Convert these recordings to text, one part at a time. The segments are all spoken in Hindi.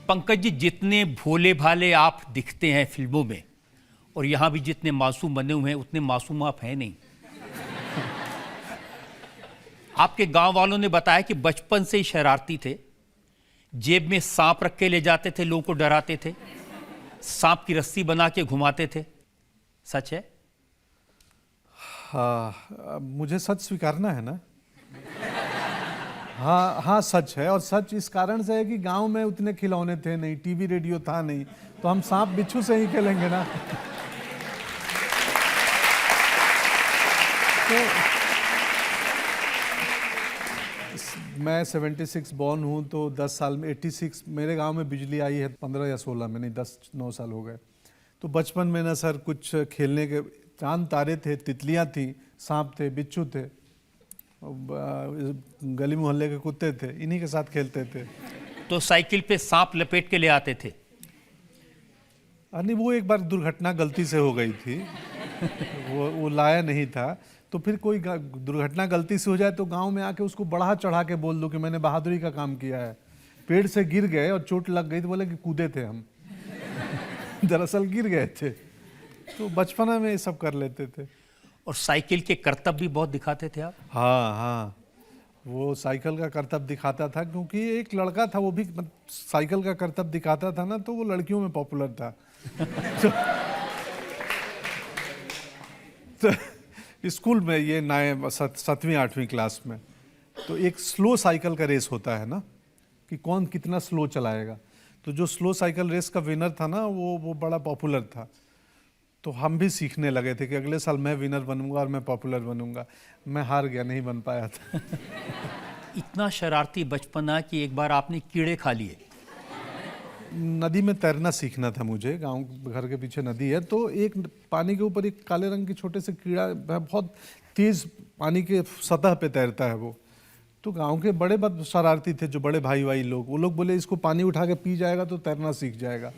पंकज जी, जितने भोले भाले आप दिखते हैं फिल्मों में और यहाँ भी जितने मासूम बने हुए हैं उतने मासूम आप हैं नहीं। आपके गांव वालों ने बताया कि बचपन से ही शरारती थे, जेब में सांप रख के ले जाते थे, लोगों को डराते थे, सांप की रस्सी बना के घुमाते थे। सच है? हाँ, मुझे सच स्वीकारना है ना। हाँ हाँ, सच है। और सच इस कारण से है कि गांव में उतने खिलौने थे नहीं, टीवी रेडियो था नहीं, तो हम सांप बिच्छू से ही खेलेंगे ना। तो मैं 76 बॉर्न हूँ, तो 10 साल में 86 मेरे गांव में बिजली आई है, 15 या 16 में, नहीं 10-9 साल हो गए। तो बचपन में ना सर कुछ खेलने के चांद तारे थे, तितलियां थी, सांप थे, बिच्छू थे, गली मोहल्ले के कुत्ते थे, इन्हीं के साथ खेलते थे। तो साइकिल पे सांप लपेट के ले आते थे? नहीं, वो एक बार दुर्घटना गलती से हो गई थी। वो लाया नहीं था। तो फिर कोई दुर्घटना गलती से हो जाए तो गांव में आके उसको बढ़ा चढ़ा के बोल दो कि मैंने बहादुरी का काम किया है। पेड़ से गिर गए और चोट लग गई तो बोले कि कूदे थे हम। दरअसल गिर गए थे। तो बचपना में ये सब कर लेते थे। और साइकिल के करतब भी बहुत दिखाते थे आप? हाँ हाँ, वो साइकिल का करतब दिखाता था, क्योंकि एक लड़का था वो भी साइकिल का करतब दिखाता था ना, तो वो लड़कियों में पॉपुलर था। तो स्कूल में ये 7वीं 8वीं क्लास में तो एक स्लो साइकिल का रेस होता है ना, कि कौन कितना स्लो चलाएगा। तो जो स्लो साइकिल रेस का विनर था ना, वो बड़ा पॉपुलर था। तो हम भी सीखने लगे थे कि अगले साल मैं विनर बनूंगा और मैं पॉपुलर बनूंगा। मैं हार गया, नहीं बन पाया था। इतना शरारती बचपना कि एक बार आपने कीड़े खा लिए। नदी में तैरना सीखना था मुझे, गांव घर के पीछे नदी है, तो एक पानी के ऊपर एक काले रंग के छोटे से कीड़ा, बहुत तेज पानी के सतह पे तैरता है वो। तो गांव के बड़े बहुत शरारती थे, जो बड़े भाई लोग, वो लोग बोले इसको पानी उठा के पी जाएगा तो तैरना सीख जाएगा,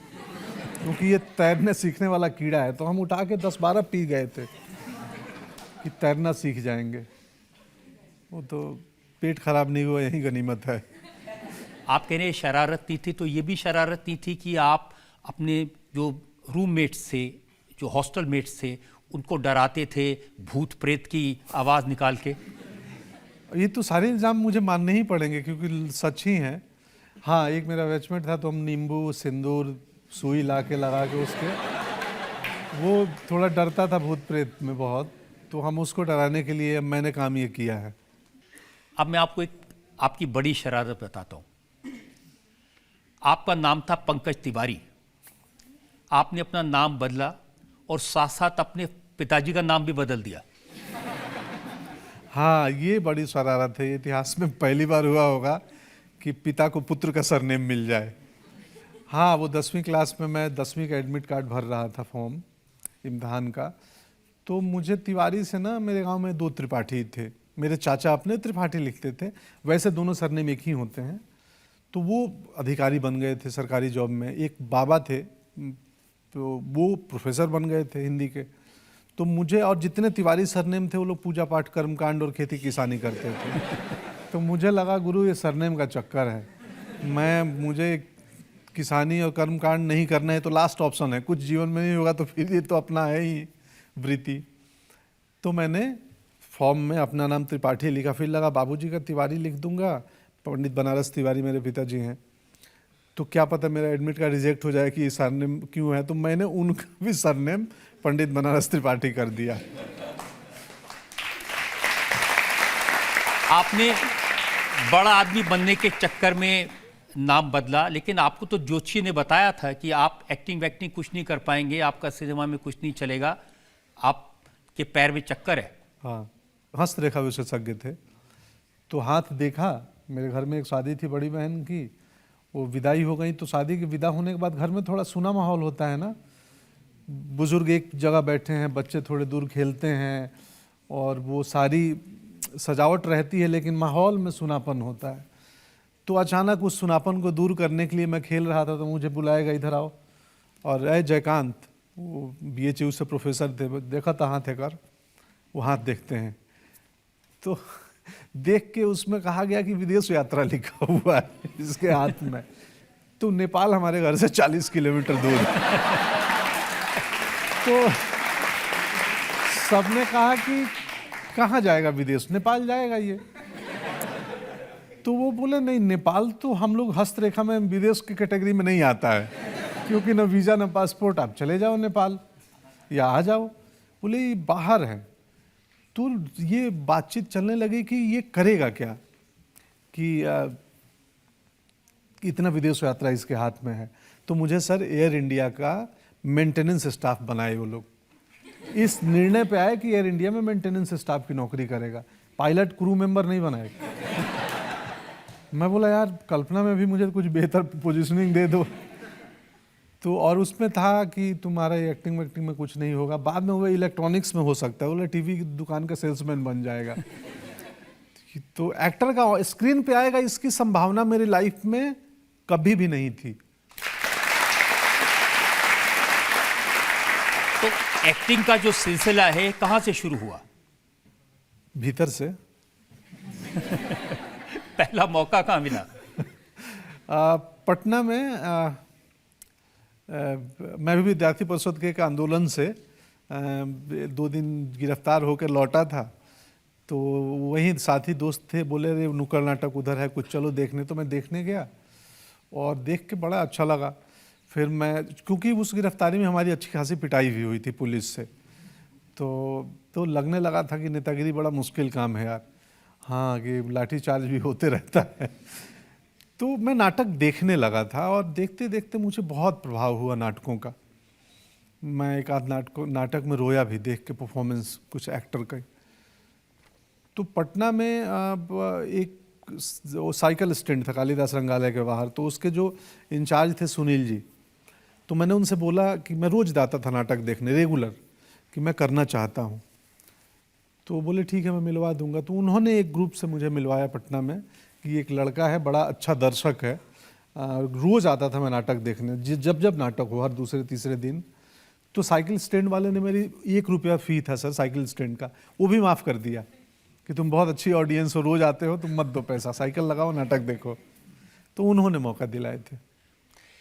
क्योंकि ये तैरने सीखने वाला कीड़ा है। तो हम उठा के 10-12 पी गए थे कि तैरना सीख जाएंगे। वो तो पेट खराब नहीं हुआ, यही गनीमत है। आप कह रहे शरारत नहीं थी, तो ये भी शरारत नहीं थी कि आप अपने जो रूममेट्स थे, जो हॉस्टल मेट्स थे, उनको डराते थे भूत प्रेत की आवाज़ निकाल के? ये तो सारे इल्ज़ाम मुझे मानने ही पड़ेंगे, क्योंकि सच ही हैं। हाँ, एक मेरा बैचमेट था, तो हम नींबू सिंदूर सुई ला के लगा के उसके, वो थोड़ा डरता था भूत प्रेत में बहुत, तो हम उसको डराने के लिए मैंने काम ये किया है। अब मैं आपको एक आपकी बड़ी शरारत बताता हूँ। आपका नाम था पंकज तिवारी, आपने अपना नाम बदला और साथ साथ अपने पिताजी का नाम भी बदल दिया। हाँ, ये बड़ी शरारत है। इतिहास में पहली बार हुआ होगा कि पिता को पुत्र का सरनेम मिल जाए। हाँ, वो 10वीं क्लास में मैं 10वीं का एडमिट कार्ड भर रहा था, फॉर्म इम्तहान का। तो मुझे तिवारी से ना, मेरे गांव में 2 त्रिपाठी थे, मेरे चाचा अपने त्रिपाठी लिखते थे, वैसे दोनों सरनेम एक ही होते हैं। तो वो अधिकारी बन गए थे सरकारी जॉब में। एक बाबा थे, तो वो प्रोफेसर बन गए थे हिंदी के। तो मुझे और जितने तिवारी सरनेम थे वो लोग पूजा पाठ कर्मकांड और खेती किसानी करते थे। तो मुझे लगा गुरु ये सरनेम का चक्कर है, मुझे किसानी और कर्मकांड नहीं करना है तो लास्ट ऑप्शन है, कुछ जीवन में नहीं होगा तो फिर ये तो अपना है ही वृत्ति। तो मैंने फॉर्म में अपना नाम त्रिपाठी लिखा, फिर लगा बाबूजी का तिवारी लिख दूंगा, पंडित बनारस तिवारी मेरे पिताजी हैं, तो क्या पता मेरा एडमिट कार्ड रिजेक्ट हो जाए कि सरनेम क्यों है। तो मैंने उनका भी सरनेम पंडित बनारस त्रिपाठी कर दिया। आपने बड़ा आदमी बनने के चक्कर में नाम बदला, लेकिन आपको तो जोशी ने बताया था कि आप एक्टिंग वैक्टिंग कुछ नहीं कर पाएंगे, आपका सिनेमा में कुछ नहीं चलेगा, आपके पैर में चक्कर है। हाँ, हस्तरेखा विशेषज्ञ थे। तो हाथ देखा, मेरे घर में एक शादी थी बड़ी बहन की, वो विदाई हो गई। तो शादी की विदा होने के बाद घर में थोड़ा सुना माहौल होता है ना, बुजुर्ग एक जगह बैठे हैं, बच्चे थोड़े दूर खेलते हैं, और वो सारी सजावट रहती है, लेकिन माहौल में सुनापन होता है। तो अचानक उस सुनापन को दूर करने के लिए मैं खेल रहा था, तो मुझे बुलाएगा, इधर आओ। और जयकांत, वो BHU से प्रोफेसर थे, देखा था हाथ है कर, वो हाथ देखते हैं। तो देख के उसमें कहा गया कि विदेश यात्रा लिखा हुआ है इसके हाथ में। तो नेपाल हमारे घर से 40 किलोमीटर दूर है। तो सबने कहा कि कहाँ जाएगा विदेश, नेपाल जाएगा ये। तो वो बोले नहीं, नेपाल तो हम लोग हस्तरेखा में विदेश की कैटेगरी में नहीं आता है, क्योंकि ना वीज़ा ना पासपोर्ट, आप चले जाओ नेपाल या आ जाओ। बोले ये बाहर है। तो ये बातचीत चलने लगी कि ये करेगा क्या, कि इतना विदेश यात्रा इसके हाथ में है। तो मुझे सर एयर इंडिया का मेंटेनेंस स्टाफ बनाए वो लोग। इस निर्णय पे आए कि एयर इंडिया में मेंटेनेंस स्टाफ की नौकरी करेगा, पायलट क्रू मेंबर नहीं बनाएगा। मैं बोला यार कल्पना में भी मुझे कुछ बेहतर पोजीशनिंग दे दो। तो और उसमें था कि तुम्हारा एक्टिंग वैक्टिंग में कुछ नहीं होगा, बाद में वो इलेक्ट्रॉनिक्स में हो सकता है, बोला टीवी की दुकान का सेल्समैन बन जाएगा। तो एक्टर का स्क्रीन पे आएगा इसकी संभावना मेरी लाइफ में कभी भी नहीं थी। तो एक्टिंग का जो सिलसिला है कहाँ से शुरू हुआ? भीतर से। पहला मौका कहाँ मिला? पटना में मैं भी विद्यार्थी परिषद के एक आंदोलन से 2 दिन गिरफ्तार होकर लौटा था। तो वहीं साथी दोस्त थे, बोले रे नुक्कड़ नाटक उधर है, कुछ चलो देखने। तो मैं देखने गया और देख के बड़ा अच्छा लगा। फिर मैं, क्योंकि उस गिरफ्तारी में हमारी अच्छी खासी पिटाई भी हुई थी पुलिस से, तो लगने लगा था कि नेतागिरी बड़ा मुश्किल काम है यार। हाँ, कि लाठी चार्ज भी होते रहता है। तो मैं नाटक देखने लगा था और देखते देखते मुझे बहुत प्रभाव हुआ नाटकों का। मैं एक आध नाटक में रोया भी देख के, परफॉर्मेंस कुछ एक्टर का। तो पटना में एक साइकिल स्टैंड था कालिदास रंगालय के बाहर, तो उसके जो इंचार्ज थे सुनील जी, तो मैंने उनसे बोला कि मैं रोज जाता था नाटक देखने रेगुलर, कि मैं करना चाहता हूँ। तो बोले ठीक है मैं मिलवा दूंगा। तो उन्होंने एक ग्रुप से मुझे मिलवाया पटना में कि एक लड़का है, बड़ा अच्छा दर्शक है, रोज आता था मैं नाटक देखने, जब नाटक हो हर दूसरे तीसरे दिन। तो साइकिल स्टैंड वाले ने मेरी 1 रुपया फी था सर साइकिल स्टैंड का, वो भी माफ़ कर दिया कि तुम बहुत अच्छी ऑडियंस हो, रोज आते हो, तुम मत दो पैसा, साइकिल लगाओ नाटक देखो। तो उन्होंने मौका दिलाए थे।